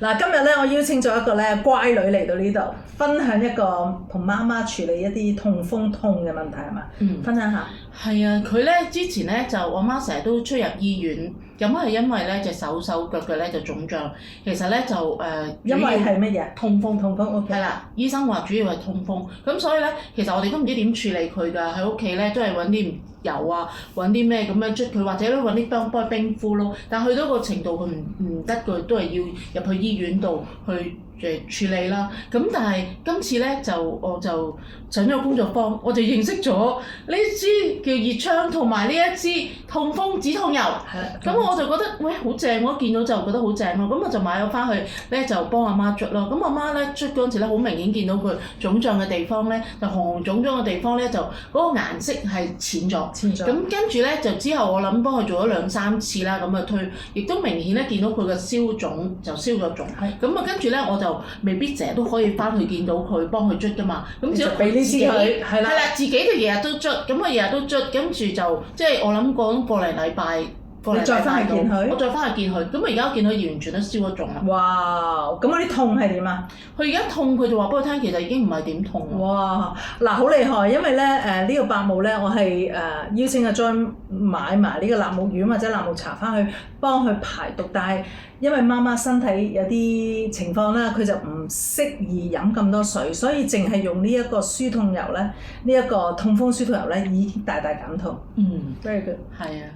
嗱，今日咧我邀請咗一個咧乖女嚟到呢度，分享一個同媽媽處理一啲痛風痛嘅問題係嘛？分享下。係啊，佢咧之前咧就我媽成日都出入醫院，咁係因為咧隻手腳咧就腫脹，其實咧就因為係乜嘢？痛風。痛風 OK。係啦，醫生話主要係痛風，咁所以咧其實我哋都唔知點處理佢㗎，喺屋企咧都係揾啲油啊，揾啲咩咁樣捽佢，或者都揾啲幫佢冰敷咯。但去到個程度佢唔得嘅，都係要入去醫院度去處理啦。咁但係今次咧我就上咗工作坊，我就認識咗呢支叫熱槍同埋呢一支痛風止痛油。咁我就覺得喂好正，我一見到就覺得好正咯。咁我就買咗翻去咧就幫阿媽捽咯。咁阿媽咧捽嗰陣時咧好明顯見到佢腫脹嘅地方咧就紅腫咗嘅地方咧就嗰個顏色係淺咗。咁跟住咧就之後我諗幫佢做咗2-3次啦，咁啊推，亦都明顯咧見到佢嘅消腫就消咗腫。咁啊跟住咧我就未必成日都可以翻去見到佢幫佢捽噶嘛。咁只要佢自己係啦，自己就日日都捽，咁佢日日都捽，跟住就即係我諗講個零禮拜。你再翻去見佢？我再翻去見佢，咁我而家見佢完全都消咗腫啦。哇！咁嗰啲痛係點啊？佢而家痛，佢就話俾我聽，其實已經唔係點痛。哇！嗱，好厲害，因為咧呢個伯母咧，我係邀請阿 Joy 買埋呢個納木丸或者納木茶翻去幫佢排毒，但係因為媽媽身體有啲情況啦，佢就唔適宜飲咁多水，所以淨係用呢一個舒痛油咧，呢一個痛風舒痛油咧已經大大減痛。嗯， very good。係啊。